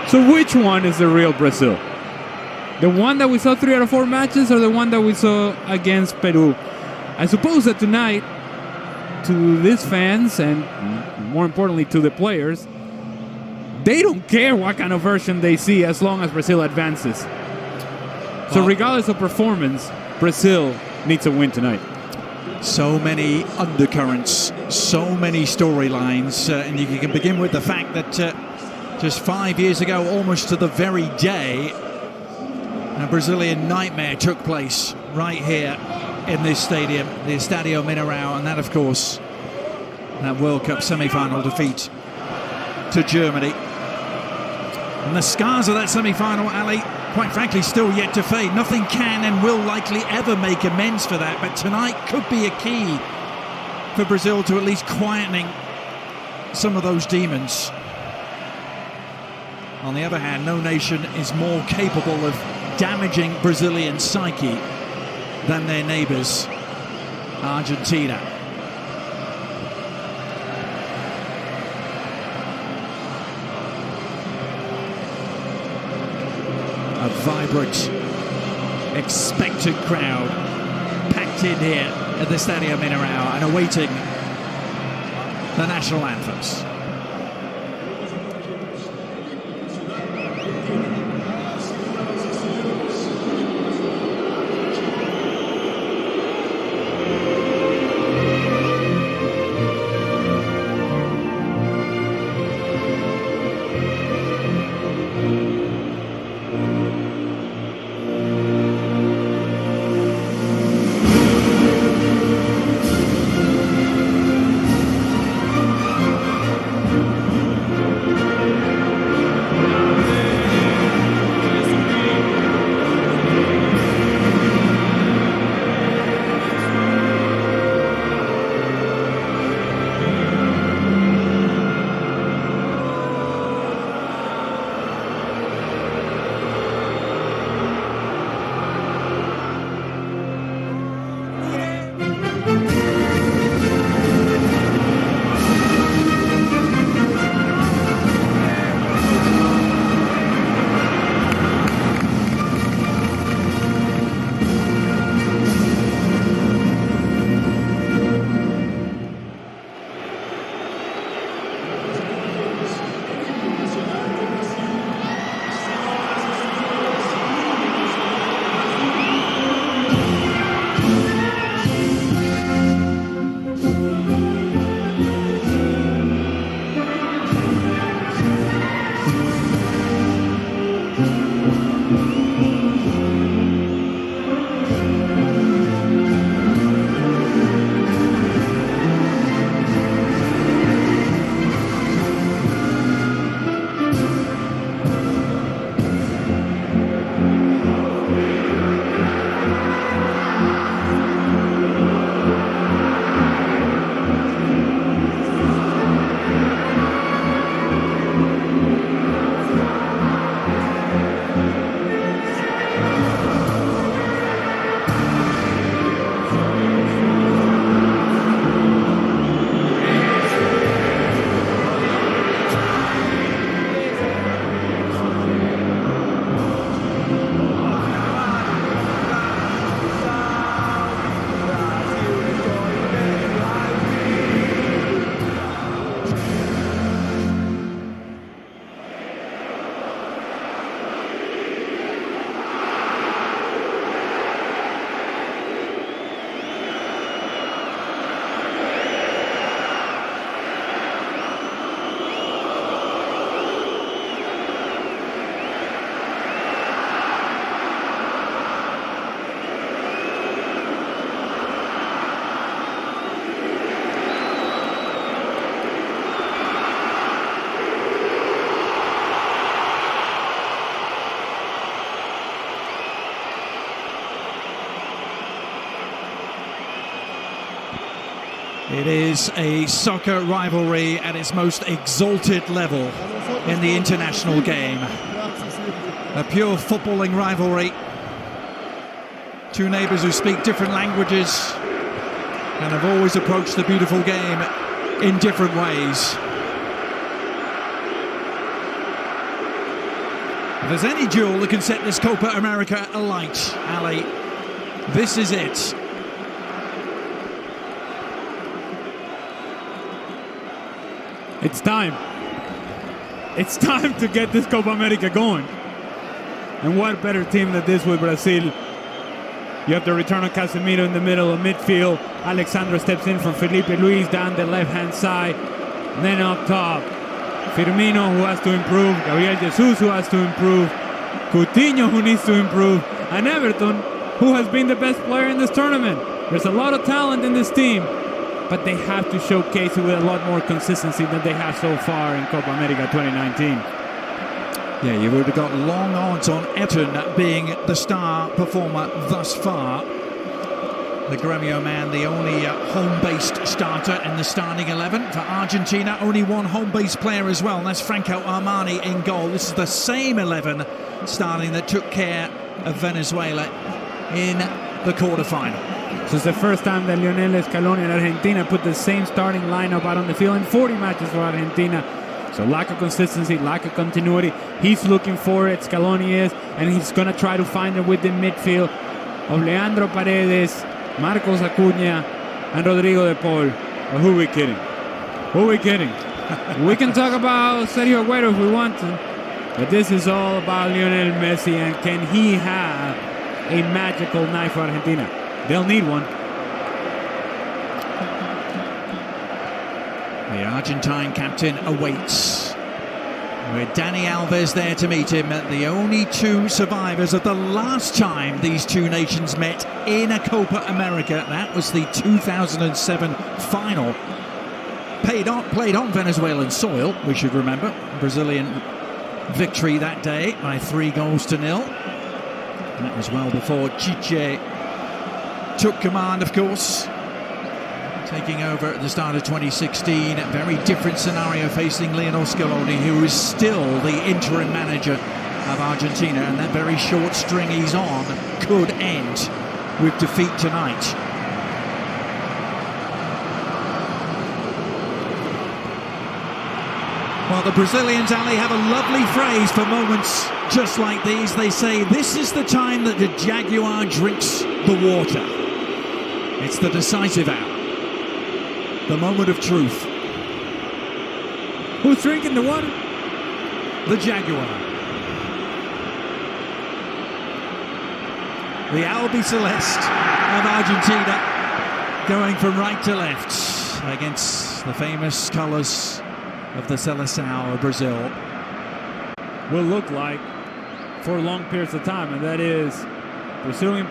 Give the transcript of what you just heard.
So which one is the real Brazil? The one that we saw 3 out of 4 matches, or the one that we saw against Peru? I suppose that tonight, to these fans, and more importantly to the players, they don't care what kind of version they see as long as Brazil advances. So regardless of performance, Brazil needs a win tonight. So many undercurrents, so many storylines, and you can begin with the fact that just 5 years ago, almost to the very day, a Brazilian nightmare took place right here in this stadium, the Estadio Mineirão, and that, of course, that World Cup semi-final defeat to Germany. And the scars of that semi-final, Ali, quite frankly, still yet to fade. Nothing can and will likely ever make amends for that, but tonight could be a key for Brazil to at least quietening some of those demons. On the other hand, no nation is more capable of damaging Brazilian psyche than their neighbours, Argentina. A vibrant, expectant crowd packed in here at the Estadio Mineirão and awaiting the national anthems. It is a soccer rivalry at its most exalted level in the international game. A pure footballing rivalry. Two neighbours who speak different languages and have always approached the beautiful game in different ways. If there's any duel that can set this Copa America alight, Ali, this is it. It's time. It's time to get this Copa America going. And what better team than this with Brazil? You have the return of Casemiro in the middle of midfield. Alexandro steps in from Felipe Luis down the left-hand side. And then up top, Firmino, who has to improve. Gabriel Jesus, who has to improve. Coutinho, who needs to improve. And Everton, who has been the best player in this tournament. There's a lot of talent in this team, but they have to showcase it with a lot more consistency than they have so far in Copa America 2019. Yeah, you've already got long odds on Everton being the star performer thus far. The Gremio man, the only home-based starter in the starting 11. For Argentina, only one home-based player as well, and that's Franco Armani in goal. This is the same 11 starting that took care of Venezuela in the quarterfinal. So it's the first time that Lionel Scaloni and Argentina put the same starting lineup out on the field in 40 matches for Argentina. So lack of consistency, lack of continuity. He's looking for it, Scaloni is, and he's going to try to find it within midfield of Leandro Paredes, Marcos Acuña, and Rodrigo de Paul. But who are we kidding? Who are we kidding? We can talk about Sergio Aguero if we want to, but this is all about Lionel Messi, and can he have a magical night for Argentina? They'll need one. The Argentine captain awaits, with Dani Alves there to meet him. The only two survivors of the last time these two nations met in a Copa America. That was the 2007 final. Played on Venezuelan soil, we should remember. Brazilian victory that day by 3-0. And that was well before Chiche took command, of course, taking over at the start of 2016. A very different scenario facing Lionel Scaloni, who is still the interim manager of Argentina, and that very short string he's on could end with defeat tonight. Well, the Brazilians, Ali, have a lovely phrase for moments just like these. They say, this is the time that the Jaguar drinks the water. It's the decisive hour. The moment of truth. Who's drinking the water? The Jaguar. The Albiceleste of Argentina going from right to left against the famous colours of the Seleção of Brazil. Will look like for long periods of time, and that is Brazilian